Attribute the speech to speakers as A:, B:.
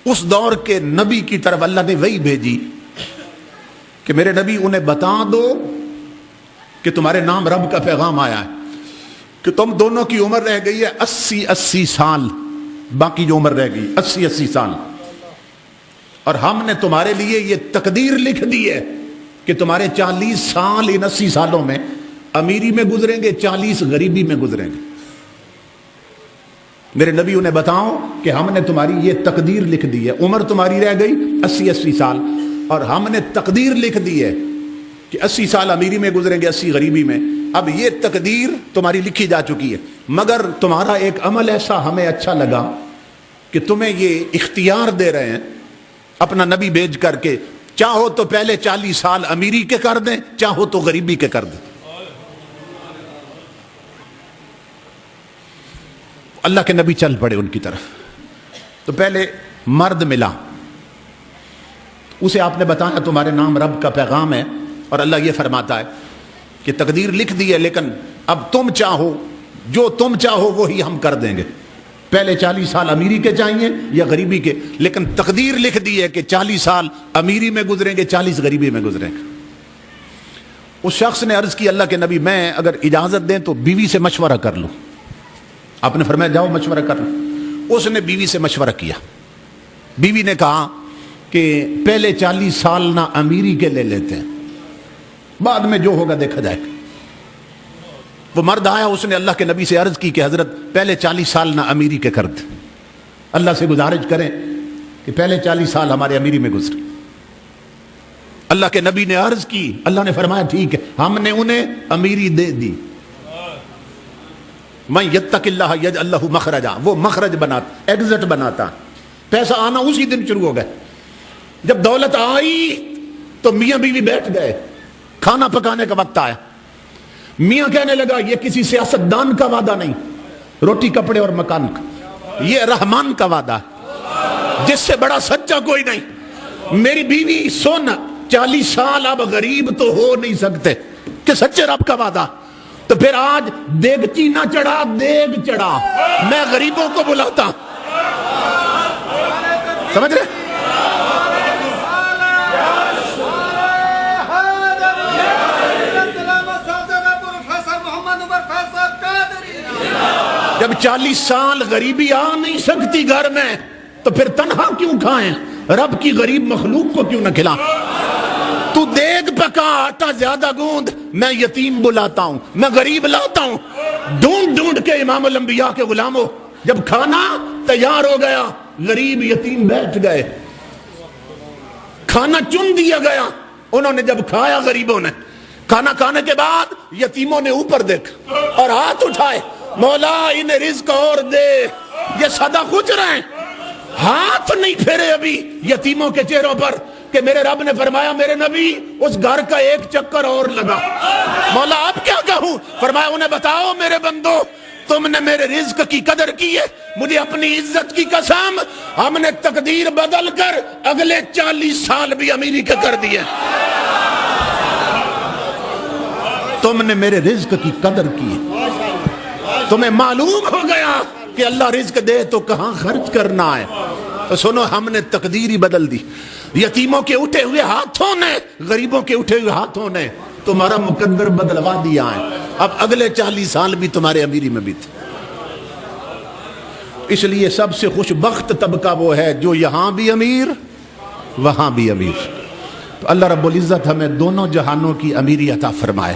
A: اس دور کے نبی کی طرف اللہ نے وحی بھیجی کہ میرے نبی انہیں بتا دو کہ تمہارے نام رب کا پیغام آیا ہے کہ تم دونوں کی عمر رہ گئی ہے 80 سال، باقی جو عمر رہ گئی 80 سال، اور ہم نے تمہارے لیے یہ تقدیر لکھ دی ہے کہ تمہارے 40 سال ان 80 سالوں میں امیری میں گزریں گے، 40 غریبی میں گزریں گے۔ میرے نبی انہیں بتاؤ کہ ہم نے تمہاری یہ تقدیر لکھ دی ہے، عمر تمہاری رہ گئی 80 سال، اور ہم نے تقدیر لکھ دی ہے کہ 80 سال امیری میں گزریں گے، 80 غریبی میں۔ اب یہ تقدیر تمہاری لکھی جا چکی ہے، مگر تمہارا ایک عمل ایسا ہمیں اچھا لگا کہ تمہیں یہ اختیار دے رہے ہیں اپنا نبی بھیج کر کے، چاہو تو پہلے 40 سال امیری کے کر دیں، چاہو تو غریبی کے کر دیں۔ اللہ کے نبی چل پڑے ان کی طرف، تو پہلے مرد ملا، اسے آپ نے بتایا تمہارے نام رب کا پیغام ہے، اور اللہ یہ فرماتا ہے کہ تقدیر لکھ دی ہے، لیکن اب تم چاہو، جو تم چاہو وہی ہم کر دیں گے۔ پہلے 40 سال امیری کے چاہیے یا غریبی کے، لیکن تقدیر لکھ دی ہے کہ 40 سال امیری میں گزریں گے، 40 غریبی میں گزریں گے۔ اس شخص نے عرض کی اللہ کے نبی میں اگر اجازت دیں تو بیوی سے مشورہ کر لوں۔ آپ نے فرمایا جاؤ مشورہ کر لو۔ اس نے بیوی سے مشورہ کیا، بیوی نے کہا کہ پہلے 40 سال نہ امیری کے لے لیتے ہیں، بعد میں جو ہوگا دیکھا جائے گا۔ وہ مرد آیا، اس نے اللہ کے نبی سے عرض کی کہ حضرت پہلے 40 سال نہ امیری کے کر دیں، اللہ سے گزارش کریں کہ پہلے 40 سال ہمارے امیری میں گزرے۔ اللہ کے نبی نے عرض کی، اللہ نے فرمایا ٹھیک ہے، ہم نے انہیں امیری دے دی۔ میں یتق اللہ یجعل لہ مخرجا، وہ مخرج بناتا، ایگزٹ بناتا، پیسہ آنا اسی دن شروع ہو گئے۔ جب دولت آئی تو میاں بیوی بیٹھ گئے، کھانا پکانے کا وقت آیا، میاں کہنے لگا یہ کسی سیاستدان کا وعدہ نہیں، روٹی کپڑے اور مکان کا، یہ رحمان کا وعدہ ہے جس سے بڑا سچا کوئی نہیں۔ میری بیوی سن، 40 سال اب غریب تو ہو نہیں سکتے کہ سچے رب کا وعدہ، تو پھر آج دیگچی نہ چڑھا دیگ چڑھا، میں غریبوں کو بلاتا۔ سمجھ رہے؟ جب 40 سال غریبی آ نہیں سکتی گھر میں تو پھر تنہا کیوں کھائیں؟ رب کی غریب مخلوق کو کیوں نہ کھلائیں؟ تو دیگ پکا، آٹا زیادہ گوند، میں یتیم بلاتا ہوں، میں غریب لاتا ہوں، ڈھونڈ ڈھونڈ کے امام الانبیاء کے غلاموں۔ جب کھانا تیار ہو گیا، غریب یتیم بیٹھ گئے، کھانا چن دیا گیا، انہوں نے جب کھایا، غریبوں نے کھانا کھانے کے بعد یتیموں نے اوپر دیکھا اور ہاتھ اٹھائے، مولا انہیں رزق اور دے، یہ سدا کچھ رہے ہیں، ہاتھ نہیں پھیرے ابھی یتیموں کے چہروں پر کہ میرے رب نے فرمایا میرے نبی اس گھر کا ایک چکر اور لگا۔ مولا اب کیا کہوں؟ فرمایا انہیں بتاؤ میرے بندو، تم نے میرے رزق کی قدر کی ہے، مجھے اپنی عزت کی قسم، ہم نے تقدیر بدل کر اگلے 40 سال بھی امیری کے کر دیے۔ تم نے میرے رزق کی قدر کی، تمہیں معلوم ہو گیا کہ اللہ رزق دے تو کہاں خرچ کرنا ہے۔ تو سنو، ہم نے تقدیر ہی بدل دی۔ یتیموں کے اٹھے ہوئے ہاتھوں نے، غریبوں کے اٹھے ہوئے ہاتھوں نے تمہارا مقدر بدلوا دیا ہے، اب اگلے 40 سال بھی تمہارے امیری میں بیتے۔ اس لیے سب سے خوش بخت طبقہ وہ ہے جو یہاں بھی امیر وہاں بھی امیر۔ تو اللہ رب العزت ہمیں دونوں جہانوں کی امیری عطا فرمائے۔